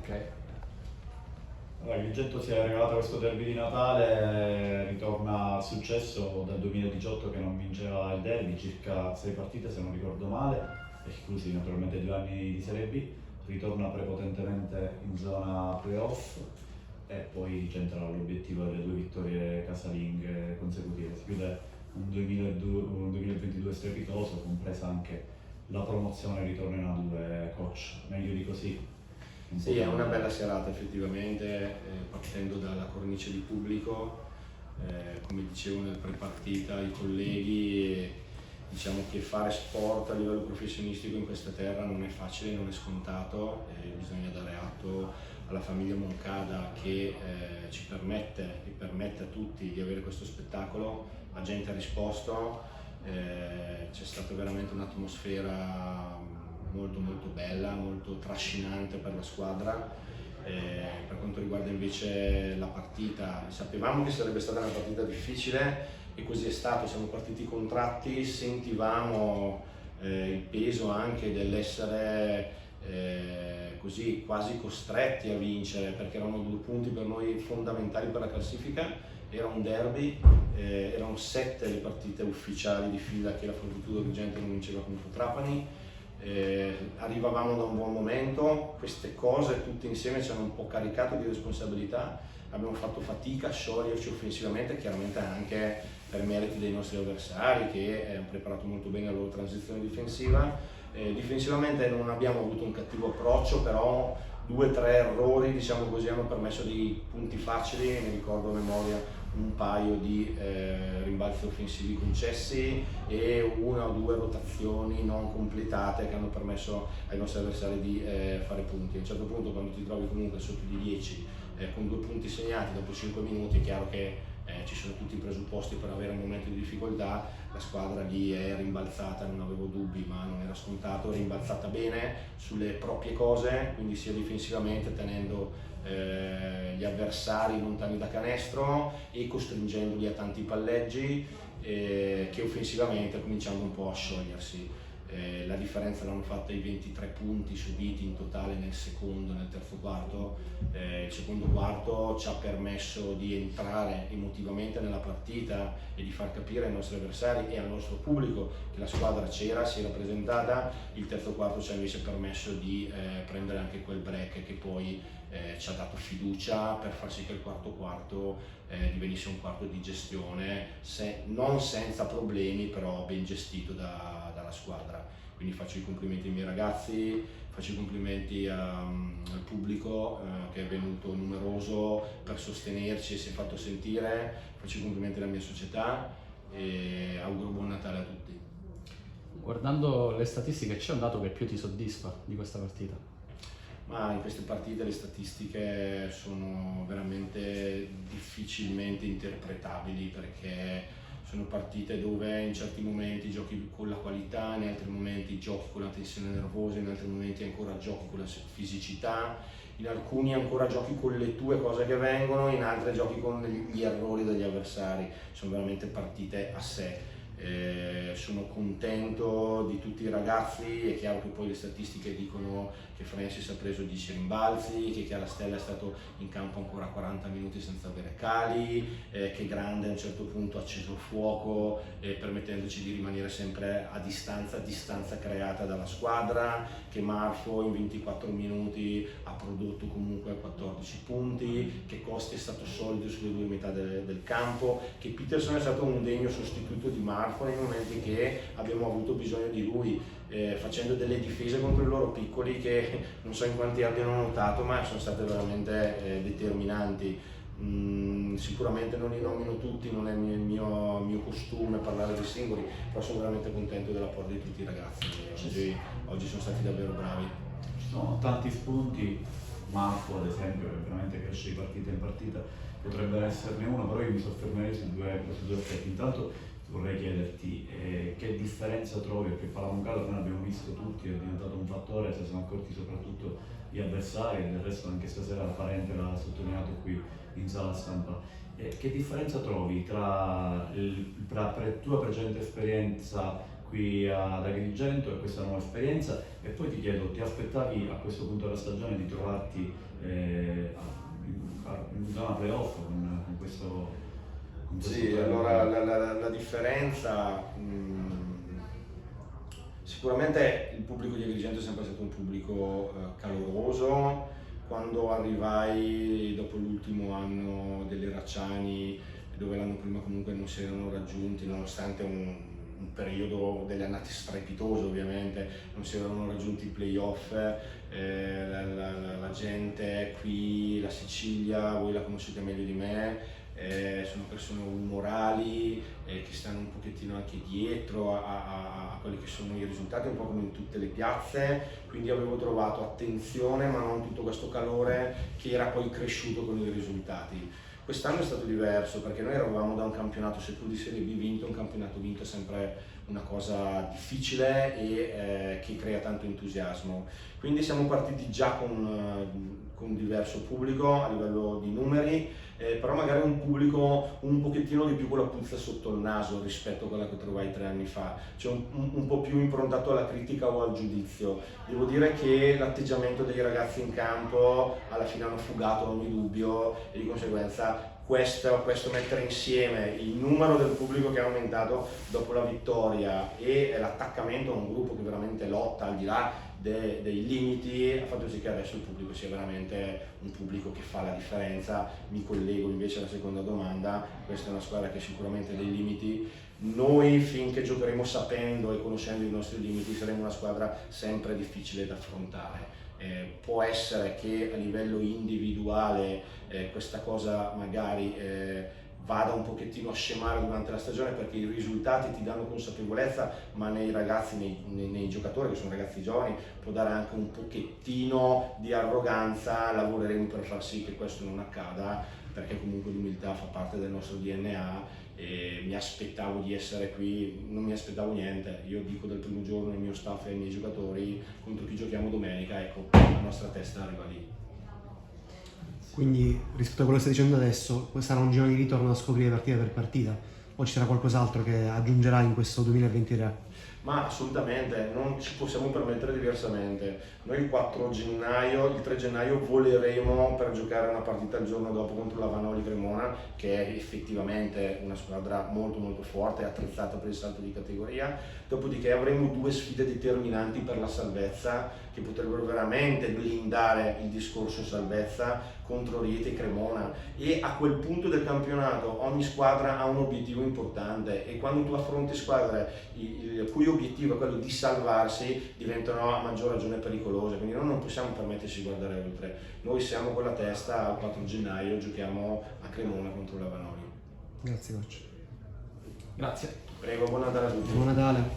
Ok. Allora, Agrigento si è regalato questo derby di Natale, ritorna al successo dal 2018 che non vinceva il derby, circa 6 partite se non ricordo male, esclusi naturalmente 2 anni di Serie B, ritorna prepotentemente in zona playoff e poi centra l'obiettivo delle 2 vittorie casalinghe consecutive. Si chiude un 2022 strepitoso, compresa anche la promozione, ritorno in A2. Coach, meglio di così? Sì, è una bella serata effettivamente, partendo dalla cornice di pubblico, come dicevo nel pre-partita i colleghi, diciamo che fare sport a livello professionistico in questa terra non è facile, non è scontato, bisogna dare atto alla famiglia Moncada che ci permette e permette a tutti di avere questo spettacolo. La gente ha risposto, c'è stata veramente un'atmosfera molto molto bella, molto trascinante per la squadra. Per quanto riguarda invece la partita, sapevamo che sarebbe stata una partita difficile e così è stato, siamo partiti contratti, sentivamo il peso anche dell'essere così quasi costretti a vincere, perché erano 2 punti per noi fondamentali per la classifica. Era un derby, erano 7 le partite ufficiali di fila che la Fortitudo Agrigento non vinceva contro Trapani. Arrivavamo da un buon momento, queste cose tutte insieme ci hanno un po' caricato di responsabilità, abbiamo fatto fatica a scioglierci offensivamente, chiaramente anche per meriti dei nostri avversari che hanno preparato molto bene la loro transizione difensiva. Difensivamente non abbiamo avuto un cattivo approccio, però 2 o 3 errori, diciamo così, hanno permesso dei punti facili, mi ricordo a memoria un paio di rimbalzi offensivi concessi e 1 o 2 rotazioni non completate che hanno permesso ai nostri avversari di fare punti. A un certo punto, quando ti trovi comunque sotto di 10 con 2 punti segnati dopo 5 minuti, è chiaro che ci sono tutti i presupposti per avere un momento di difficoltà. La squadra lì è rimbalzata, non avevo dubbi, ma non era scontato, è rimbalzata bene sulle proprie cose, quindi sia difensivamente tenendo gli avversari lontani da canestro e costringendoli a tanti palleggi, che offensivamente cominciando un po' a sciogliersi. La differenza l'hanno fatta i 23 punti subiti in totale nel secondo e nel terzo quarto. Il secondo quarto ci ha permesso di entrare emotivamente nella partita e di far capire ai nostri avversari e al nostro pubblico che la squadra c'era, si era presentata. Il terzo quarto ci ha invece permesso di prendere anche quel break che poi ci ha dato fiducia per far sì che il quarto quarto divenisse un quarto di gestione, non senza problemi, però ben gestito dalla squadra. Quindi faccio i complimenti ai miei ragazzi, faccio i complimenti al pubblico che è venuto numeroso per sostenerci e si è fatto sentire, faccio i complimenti alla mia società e auguro buon Natale a tutti. Guardando le statistiche, c'è un dato che più ti soddisfa di questa partita? Ma in queste partite le statistiche sono veramente difficilmente interpretabili, perché sono partite dove in certi momenti giochi con la qualità, in altri momenti giochi con la tensione nervosa, in altri momenti ancora giochi con la fisicità, in alcuni ancora giochi con le tue cose che vengono, in altre giochi con gli errori degli avversari. Sono veramente partite a sé. Sono contento di tutti i ragazzi. È chiaro che poi le statistiche dicono che Francis ha preso 10 rimbalzi, che Chiarastella è stato in campo ancora 40 minuti senza avere cali, che Grande a un certo punto ha acceso il fuoco, permettendoci di rimanere sempre a distanza creata dalla squadra, che Marfo in 24 minuti ha prodotto comunque 14 punti, che Costi è stato solido sulle 2 metà del campo, che Peterson è stato un degno sostituto di Marfo nei momenti che abbiamo avuto bisogno di lui, facendo delle difese contro i loro piccoli che non so in quanti abbiano notato, ma sono state veramente determinanti. Sicuramente non li nomino tutti, non è il mio costume parlare dei singoli, però sono veramente contento dell'apporto di tutti i ragazzi. Oggi sono stati davvero bravi. Ci sono tanti spunti, Marco ad esempio che veramente cresce di partita in partita, potrebbe esserne uno, però io mi soffermerei su due aspetti. Intanto vorrei chiederti che differenza trovi, perché Pallamoncala noi abbiamo visto tutti, è diventato un fattore, se sono accorti soprattutto gli avversari, e del resto anche stasera la Parente l'ha sottolineato qui in sala stampa. Che differenza trovi tra la tua precedente esperienza qui ad Agrigento e questa nuova esperienza, e poi ti chiedo, ti aspettavi a questo punto della stagione di trovarti in zona playoff con questo Sì, torneo? allora la differenza, sicuramente il pubblico di Agrigento è sempre stato un pubblico caloroso. Quando arrivai dopo l'ultimo anno delle Racciani, dove l'anno prima comunque non si erano raggiunti, nonostante un periodo delle annate strepitoso ovviamente, non si erano raggiunti i playoff, la gente qui, la Sicilia, voi la conoscete meglio di me, sono persone umorali, che stanno un pochettino anche dietro a quelli che sono i risultati, un po' come in tutte le piazze, quindi avevo trovato attenzione ma non tutto questo calore che era poi cresciuto con i risultati. Quest'anno è stato diverso perché noi eravamo da un campionato, seppur di Serie B vinto, un campionato vinto è sempre una cosa difficile e che crea tanto entusiasmo. Quindi siamo partiti già con diverso pubblico a livello di numeri, però magari un pubblico un pochettino di più con la puzza sotto il naso rispetto a quella che trovai 3 anni fa, cioè un po' più improntato alla critica o al giudizio. Devo dire che l'atteggiamento dei ragazzi in campo alla fine hanno fugato ogni dubbio e di conseguenza questo mettere insieme il numero del pubblico che è aumentato dopo la vittoria e l'attaccamento a un gruppo che veramente lotta al di là dei limiti ha fatto sì che adesso il pubblico sia veramente un pubblico che fa la differenza. Mi collego invece alla seconda domanda, questa è una squadra che sicuramente ha dei limiti. Noi finché giocheremo sapendo e conoscendo i nostri limiti saremo una squadra sempre difficile da affrontare. Può essere che a livello individuale questa cosa magari vada un pochettino a scemare durante la stagione perché i risultati ti danno consapevolezza, ma nei ragazzi, nei giocatori che sono ragazzi giovani può dare anche un pochettino di arroganza. Lavoreremo per far sì che questo non accada, perché comunque l'umiltà fa parte del nostro DNA e mi aspettavo di essere qui, non mi aspettavo niente. Io dico dal primo giorno al mio staff e ai miei giocatori contro chi giochiamo domenica, ecco, la nostra testa arriva lì. Quindi rispetto a quello che stai dicendo adesso, sarà un giro di ritorno da scoprire partita per partita o ci sarà qualcos'altro che aggiungerà in questo 2023? Ma assolutamente, non ci possiamo permettere diversamente. Noi il 4 gennaio, il 3 gennaio voleremo per giocare una partita il giorno dopo contro la Vanoli Cremona, che è effettivamente una squadra molto molto forte, attrezzata per il salto di categoria. Dopodiché avremo 2 sfide determinanti per la salvezza che potrebbero veramente blindare il discorso salvezza contro Rieti e Cremona, e a quel punto del campionato ogni squadra ha un obiettivo importante e quando tu affronti squadre il cui obiettivo è quello di salvarsi diventano a maggior ragione pericolose, quindi noi non possiamo permetterci di guardare oltre. Noi siamo con la testa, al 4 gennaio giochiamo a Cremona contro la Vanoli. Grazie coach. Grazie. Prego, buon Natale a tutti. Buon Natale.